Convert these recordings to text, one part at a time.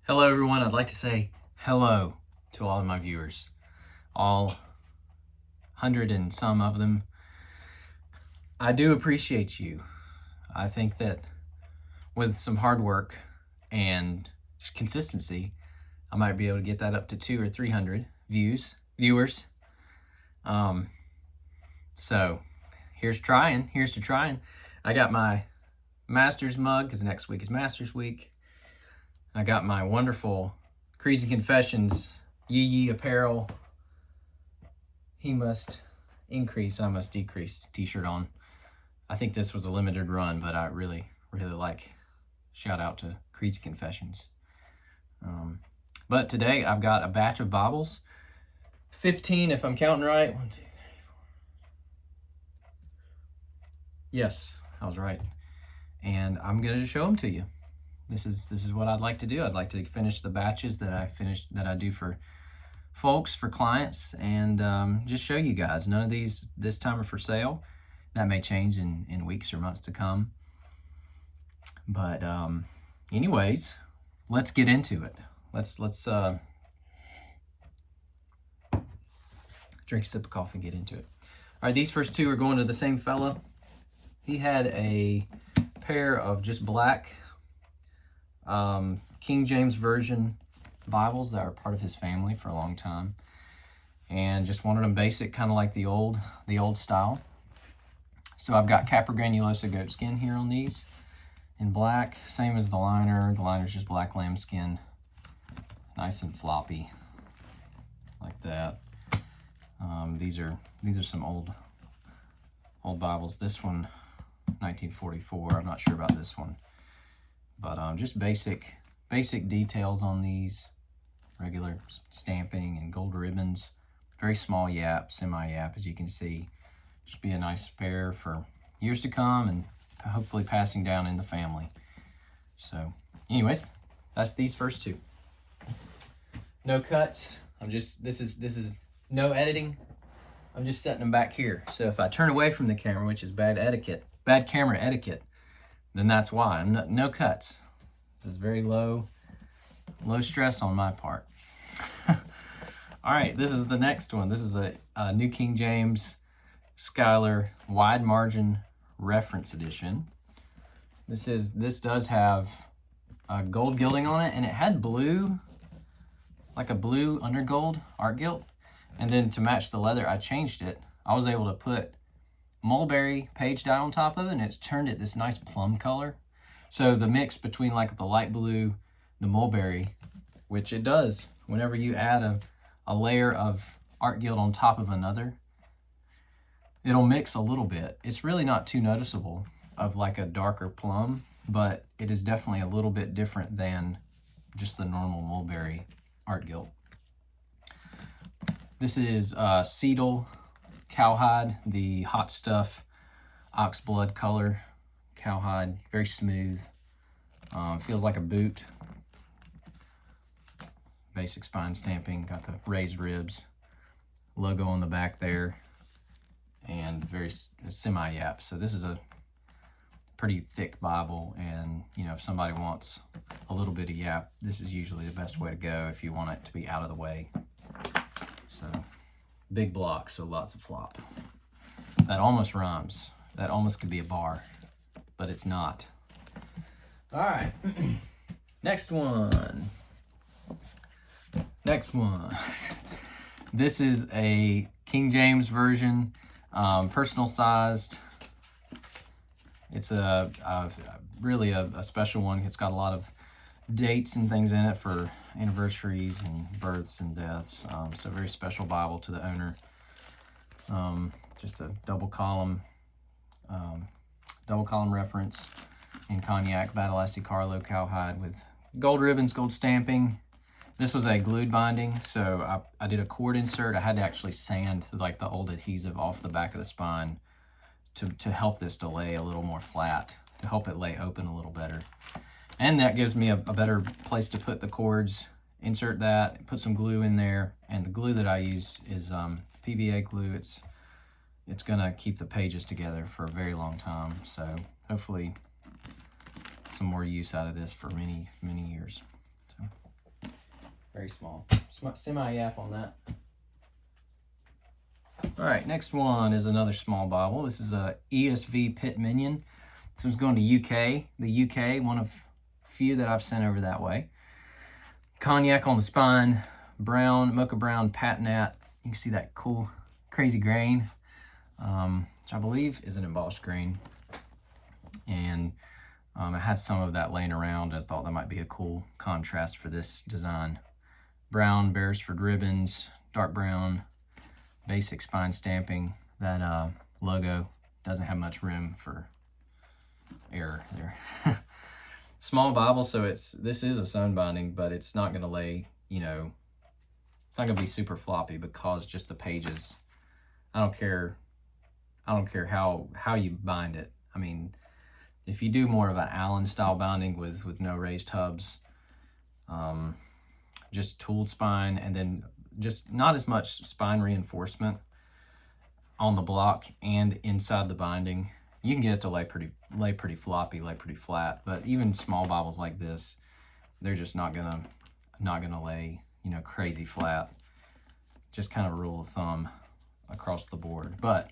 Hello everyone, I'd like to say hello to all of my viewers, all 100 and some of them. I do appreciate you. I think that with some hard work and just consistency, I might be able to get that up to 200 or 300 viewers. So here's to trying. I got my Masters mug because next week is Masters week. I got my wonderful Creeds and Confessions Yee apparel. He must increase, I must decrease t-shirt on. I think this was a limited run, but I really like. Shout out to Creeds and Confessions. But today I've got a batch of Bibles. 15 if I'm counting right. 1, 2, 3, 4. Yes, I was right. And I'm gonna show them to you. This is what I'd like to do. I'd like to finish the batches that I do for folks, for clients, and just show you guys. None of these this time are for sale. That may change in weeks or months to come. But anyways, let's get into it. Let's drink a sip of coffee and get into it. All right, these first two are going to the same fella. He had a pair of just black King James Version Bibles that are part of his family for a long time, and just wanted them basic, kind of like the old style. So I've got Capra Granulosa goat skin here on these in black, same as the liner. The liner's just black lambskin, nice and floppy like that. These are some old Bibles. This one 1944. I'm not sure about this one. But just basic details on these, regular stamping and gold ribbons, very small yap, semi-yap, as you can see. Should be a nice pair for years to come and hopefully passing down in the family. So anyways, that's these first two. No cuts. This is no editing. I'm just setting them back here. So if I turn away from the camera, which is bad camera etiquette, then that's why. No cuts. This is very low stress on my part. All right, this is the next one. This is a New King James Schuyler Wide Margin Reference Edition. This does have gold gilding on it, and it had blue, like a blue undergold art gilt. And then to match the leather, I changed it. I was able to put mulberry page dye on top of it, and it's turned it this nice plum color. So the mix between like the light blue, the mulberry, which it does whenever you add a layer of art gilt on top of another, it'll mix a little bit. It's really not too noticeable of like a darker plum, but it is definitely a little bit different than just the normal mulberry art gilt. This is Cedal Cowhide, the Hot Stuff oxblood color cowhide, very smooth. Feels like a boot. Basic spine stamping, got the raised ribs, logo on the back there, and very semi-yap. So this is a pretty thick Bible, and if somebody wants a little bit of yap, this is usually the best way to go if you want it to be out of the way. So big block, so lots of flop. That almost rhymes. That almost could be a bar, but it's not. All right, next one. This is a King James Version, personal sized. It's really a special one. It's got a lot of dates and things in it for anniversaries and births and deaths. So very special Bible to the owner. Just a double column reference in cognac, Badalasi Carlo cowhide with gold ribbons, gold stamping. This was a glued binding, so I did a cord insert. I had to actually sand like the old adhesive off the back of the spine to help this to lay a little more flat, to help it lay open a little better. And that gives me a better place to put the cords. Insert that, put some glue in there, and the glue that I use is PVA glue. It's gonna keep the pages together for a very long time. So hopefully some more use out of this for many years. So Very small. Semi-yap on that. All right, next one is another small Bible. This is a ESV Pit Minion. This one's going to UK. The UK, one of few that I've sent over that way. Cognac on the spine, brown, mocha brown patinate. You can see that cool, crazy grain, which I believe is an embossed grain. And I had some of that laying around. I thought that might be a cool contrast for this design. Brown Beresford ribbons, dark brown, basic spine stamping. That logo doesn't have much room for error there. Small Bible, so this is a sewn binding, but it's not going to lay, you know, it's not going to be super floppy because just the pages. I don't care how you bind it. I mean, if you do more of an Allen style binding with no raised hubs, just tooled spine, and then just not as much spine reinforcement on the block and inside the binding, you can get it to lay pretty floppy, lay pretty flat. But even small Bibles like this, they're just not gonna lay, you know, crazy flat. Just kind of a rule of thumb across the board. But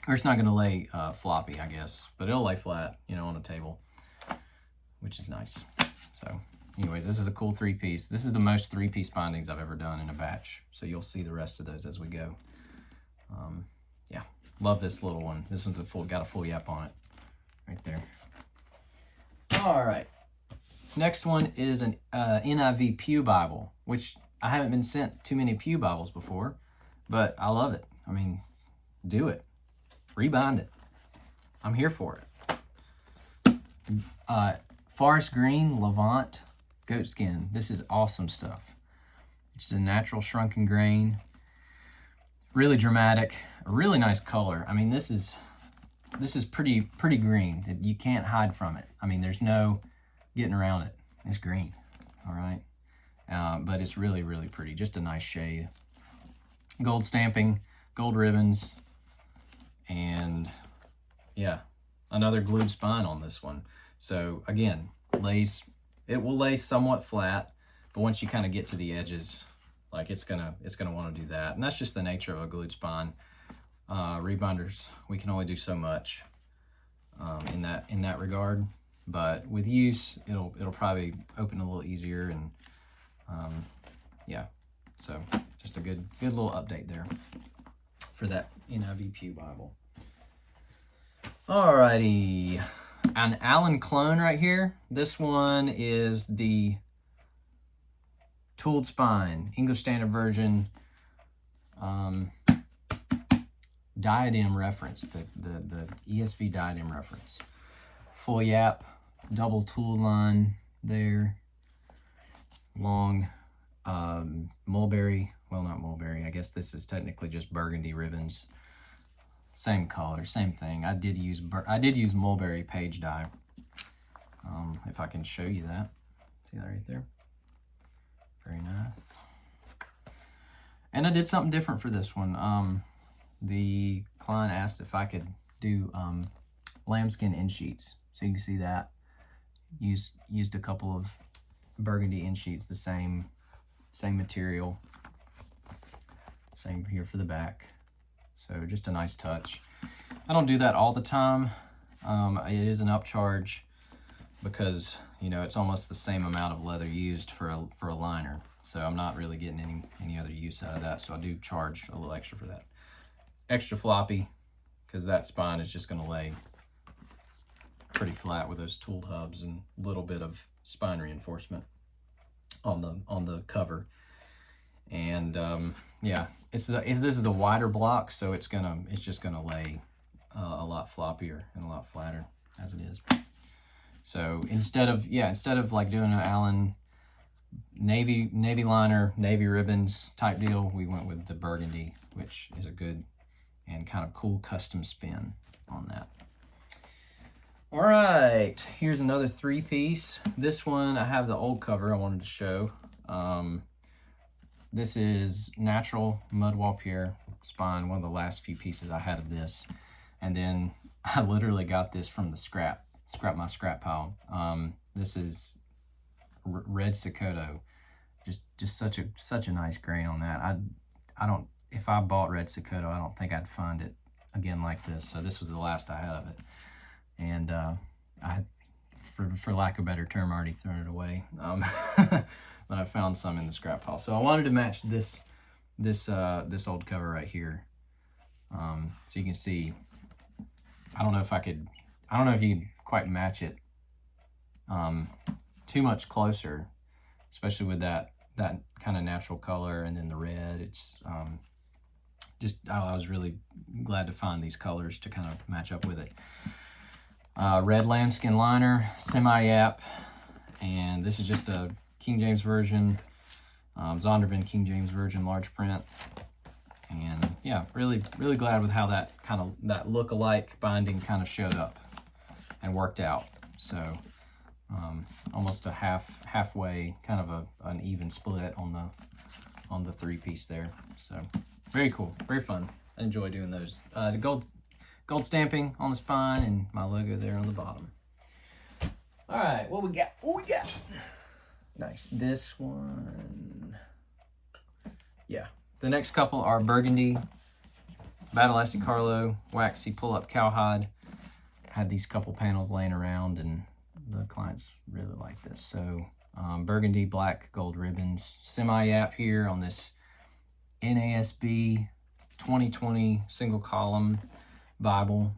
or it's not gonna lay floppy, I guess, but it'll lay flat, you know, on a table, which is nice. So anyways, this is a cool 3-piece. This is the most 3-piece bindings I've ever done in a batch. So you'll see the rest of those as we go. Yeah, love this little one. This one's got a full yap on it right there. All right, next one is an NIV Pew Bible, which I haven't been sent too many Pew Bibles before, but I love it. I mean, do it. Rebind it. I'm here for it. Forest Green Levant Goatskin. This is awesome stuff. It's a natural shrunken grain. Really dramatic. A really nice color. I mean, this is pretty green. You can't hide from it. I mean, there's no getting around it. It's green. All right. But it's really, really pretty. Just a nice shade. Gold stamping, gold ribbons, and yeah, another glued spine on this one. So again, it will lay somewhat flat, but once you kind of get to the edges, like it's gonna want to do that. And that's just the nature of a glued spine. Rebinders, we can only do so much in that regard, but with use, it'll probably open a little easier. And yeah, so just a good little update there for that NIV Pew Bible. Alrighty, an Allen clone right here. This one is the tooled spine, English Standard Version, diadem reference, the ESV diadem reference. Full yap, double tool line there, long mulberry, well, not mulberry, I guess this is technically just burgundy ribbons. Same color, same thing. I did use mulberry page dye. If I can show you that. See that right there? Very nice. And I did something different for this one. The client asked if I could do lambskin end sheets. So you can see that. Used a couple of burgundy end sheets, the same material. Same here for the back. So just a nice touch. I don't do that all the time. It is an upcharge because, you know, it's almost the same amount of leather used for a liner. So I'm not really getting any other use out of that. So I do charge a little extra for that. Extra floppy, because that spine is just going to lay pretty flat with those tooled hubs and a little bit of spine reinforcement on the cover. And yeah, this is a wider block, so it's just gonna lay a lot floppier and a lot flatter as it is. So instead of like doing an Allen navy liner, navy ribbons type deal, we went with the burgundy, which is a good and kind of cool custom spin on that. All right, here's another 3-piece. This one, I have the old cover I wanted to show. This is natural mud wall pierre spine, one of the last few pieces I had of this. And then I literally got this from the scrap pile. This is red Sekoto. just such a nice grain on that. I don't, if I bought red Sokoto, I don't think I'd find it again like this. So this was the last I had of it, and I, for lack of a better term, already thrown it away. But I found some in the scrap pile. So I wanted to match this old cover right here. So you can see, I don't know if you can quite match it too much closer, especially with that kind of natural color, and then the red. It's I was really glad to find these colors to kind of match up with it. Red lambskin liner, semi-yap, and this is just a King James Version, Zondervan King James Version large print. And yeah, really glad with how that look-alike binding kind of showed up and worked out. So almost a halfway, kind of an even split on the three-piece there. So very cool, very fun. I enjoy doing those. The gold stamping on the spine and my logo there on the bottom. All right, what we got? Nice. This one. Yeah. The next couple are Burgundy, Battle-Lassie Carlo, waxy pull-up cowhide. Had these couple panels laying around, and the clients really like this. So Burgundy, black, gold ribbons. Semi-yap here on this NASB 2020 single column Bible.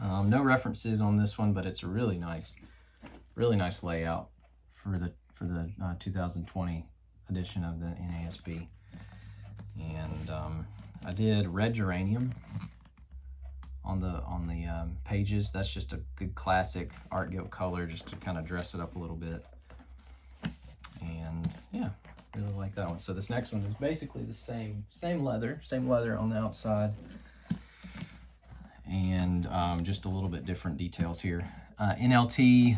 No references on this one, but it's a really nice layout for the 2020 edition of the NASB. And I did red geranium on the pages. That's just a good classic art gilt color, just to kind of dress it up a little bit. And yeah, really like that one. So this next one is basically the same leather on the outside, and just a little bit different details here. NLT,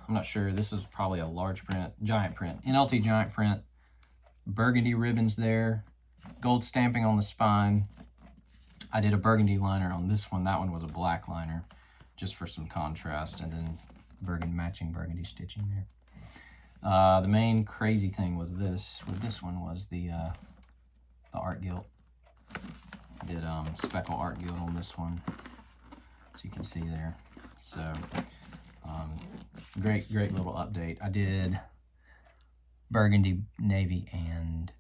I'm not sure, this is probably a large print, giant print. NLT giant print, burgundy ribbons there, gold stamping on the spine. I did a burgundy liner on this one. That one was a black liner, just for some contrast, and then matching burgundy stitching there. The main crazy thing was this one was the art gilt. I did speckle art gilt on this one, so you can see there. So great little update. I did burgundy, navy, and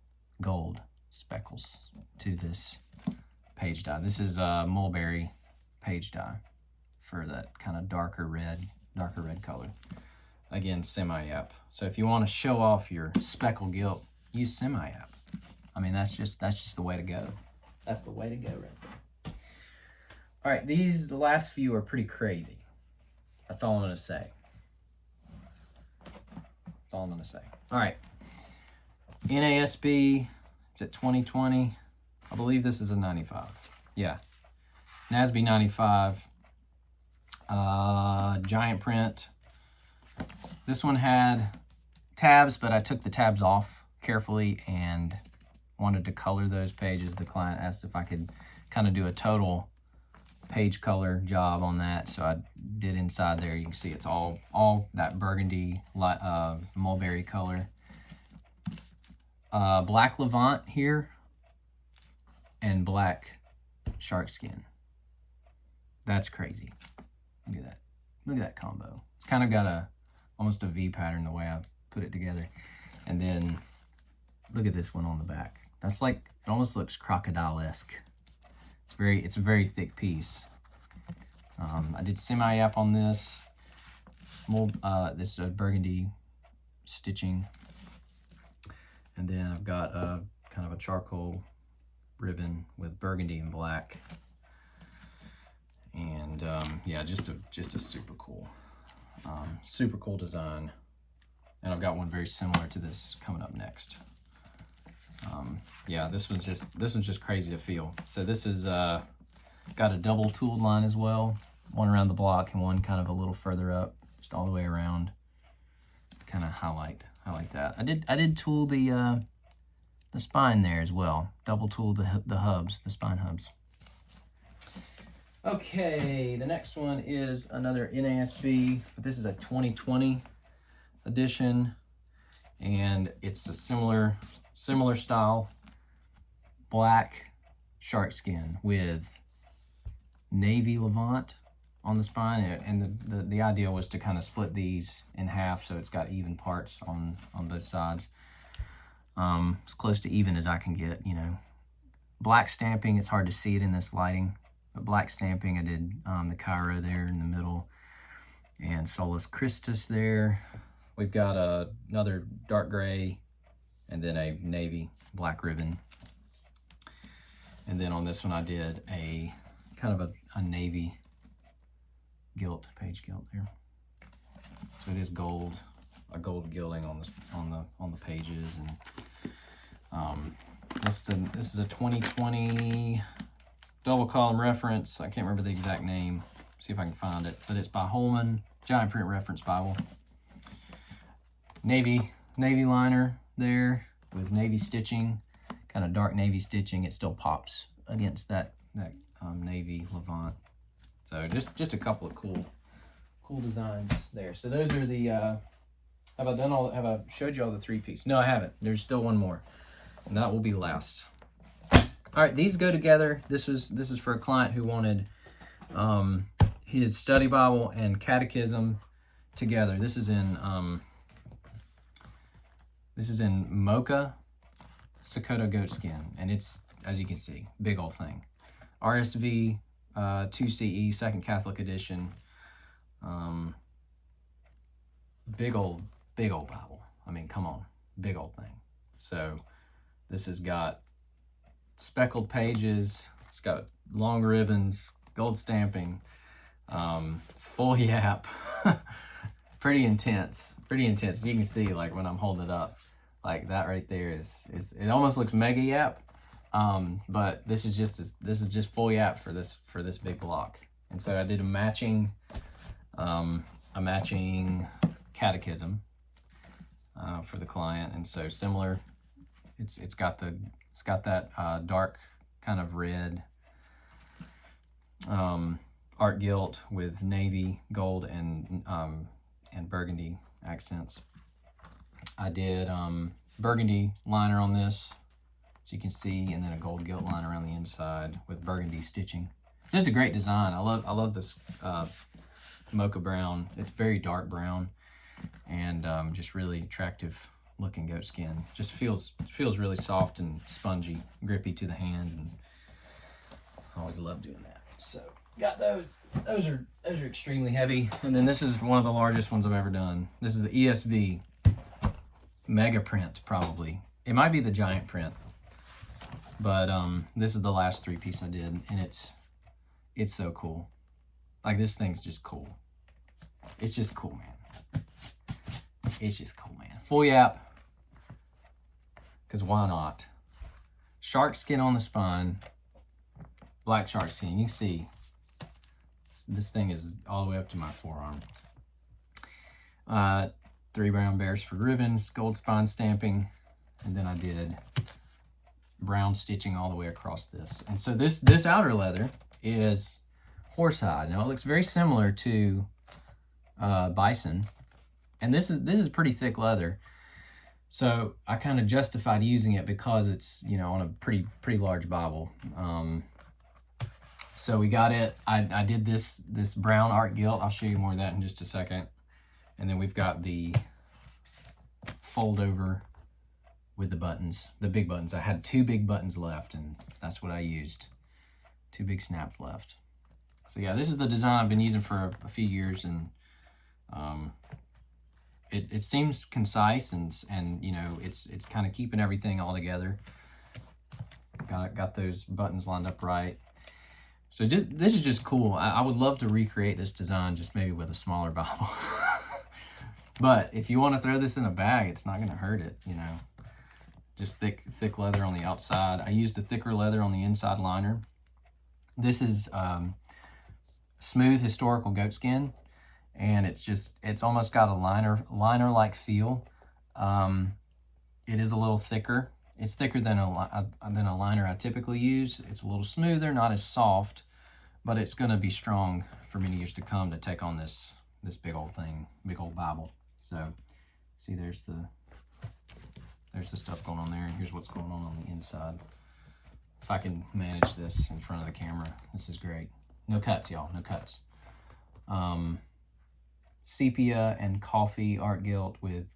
gold speckles to this page die. This is mulberry page die for that kind of darker red color. Again, semi-yap. So if you want to show off your speckle gilt, use semi-yap. I mean, that's just the way to go. That's the way to go right there. All right, the last few are pretty crazy. That's all I'm going to say. That's all I'm going to say. All right. NASB, it's at 2020. I believe this is a 95. Yeah. NASB 95. Giant print. This one had tabs, but I took the tabs off carefully and wanted to color those pages. The client asked if I could kind of do a total page color job on that, so I did inside there. You can see it's all that burgundy mulberry color. Black Levant here and black shark skin. That's crazy. Look at that. Look at that combo. It's kind of got almost a V pattern the way I put it together. And then look at this one on the back. That's like, it almost looks crocodile-esque. It's a very thick piece. I did semi-yap on this. This burgundy stitching. And then I've got a kind of a charcoal ribbon with burgundy and black. And yeah, just a super cool design. And I've got one very similar to this coming up next. Yeah, this one's just crazy to feel. So this is got a double tooled line as well, one around the block and one kind of a little further up, just all the way around. Kind of highlight that. I did tool the spine there as well. Double tooled the hubs, the spine hubs. Okay, the next one is another NASB, but this is a 2020 edition. and it's a similar style, black shark skin with navy levant on the spine, and the idea was to kind of split these in half so it's got even parts on both sides. As close to even as I can get, you know. Black stamping, it's hard to see it in this lighting, but black stamping, I did the Cairo there in the middle, and Solus Christus there. We've got another dark gray, and then a navy black ribbon. And then on this one I did a kind of a navy gilt, page gilt there. So it is gold, a gold gilding on the pages, and this is a 2020 double column reference. I can't remember the exact name. See if I can find it, but it's by Holman, Giant Print Reference Bible. Navy liner there with navy stitching, kind of dark navy stitching. It still pops against that navy levant. So just a couple of cool designs there. So those are the have I showed you all the 3-piece? No, I haven't. There's still one more, and that will be last. All right, these go together. This is for a client who wanted his study Bible and catechism together. This is in mocha Sokoto goatskin, and it's, as you can see, big old thing. RSV 2CE, Second Catholic Edition. Big old Bible. I mean, come on, big old thing. So this has got speckled pages. It's got long ribbons, gold stamping, full yap. Pretty intense. You can see, like, when I'm holding it up, like that right there is it almost looks mega yap. But this is just full yap for this big block. And so I did a matching catechism for the client, and so similar. It's got that dark kind of red art gilt with navy, gold, and burgundy accents. I did burgundy liner on this, as you can see, and then a gold gilt line around the inside with burgundy stitching. This is a great design. I love this mocha brown. It's very dark brown, and just really attractive looking goat skin. Just feels really soft and spongy, grippy to the hand, and I always love doing that. So got those. Those are extremely heavy. And then this is one of the largest ones I've ever done. This is the ESV mega print, probably. It might be the giant print, but this is the last 3-piece I did, and it's so cool. Like, this thing's just cool. It's just cool, man. It's just cool, man. Full yap, because why not? Shark skin on the spine, black shark skin. You can see this thing is all the way up to my forearm. 3 brown Beresford ribbons, gold spine stamping, and then I did brown stitching all the way across this. And so this outer leather is horsehide. Now it looks very similar to bison, and this is pretty thick leather. So I kind of justified using it because it's, you know, on a pretty large Bible. So we got it. I did this brown art gilt. I'll show you more of that in just a second. And then we've got the fold over with the buttons, the big buttons. I had 2 big buttons left, and that's what I used. 2 big snaps left. So yeah, this is the design I've been using for a few years, and it seems concise, and you know, it's kind of keeping everything all together. Got those buttons lined up right. So this is just cool. I would love to recreate this design, just maybe with a smaller Bible. But if you want to throw this in a bag, it's not going to hurt it, you know. Just thick leather on the outside. I used a thicker leather on the inside liner. This is smooth historical goatskin, and it's almost got a liner-like feel. It is a little thicker. It's thicker than a liner I typically use. It's a little smoother, not as soft, but it's going to be strong for many years to come to take on this big old thing, big old Bible. So, see, there's the There's the stuff going on there, and here's what's going on the inside. If I can manage this in front of the camera, this is great. No cuts, y'all, no cuts. Sepia and coffee art gilt with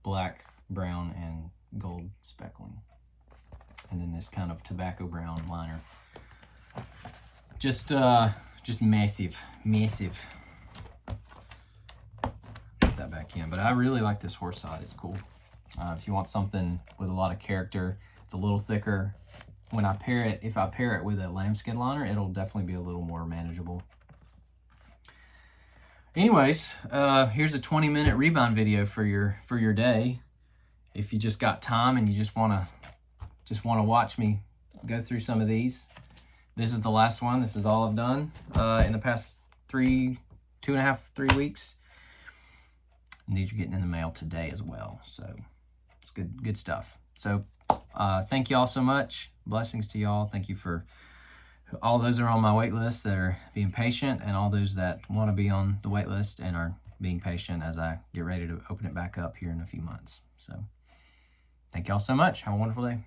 black, brown, and gold speckling. And then this kind of tobacco brown liner. Just massive. Put that back in. But I really like this horse side. It's cool. If you want something with a lot of character, it's a little thicker. When I pair it, if I pair it with a lambskin liner, it'll definitely be a little more manageable. Anyways, here's a 20-minute rebind video for your day. If you just got time and you just wanna watch me go through some of these. This is the last one. This is all I've done in the past 3 weeks. And these are getting in the mail today as well. So it's good stuff. So thank you all so much. Blessings to y'all. Thank you for all those that are on my wait list that are being patient, and all those that want to be on the wait list and are being patient as I get ready to open it back up here in a few months. So thank y'all so much. Have a wonderful day.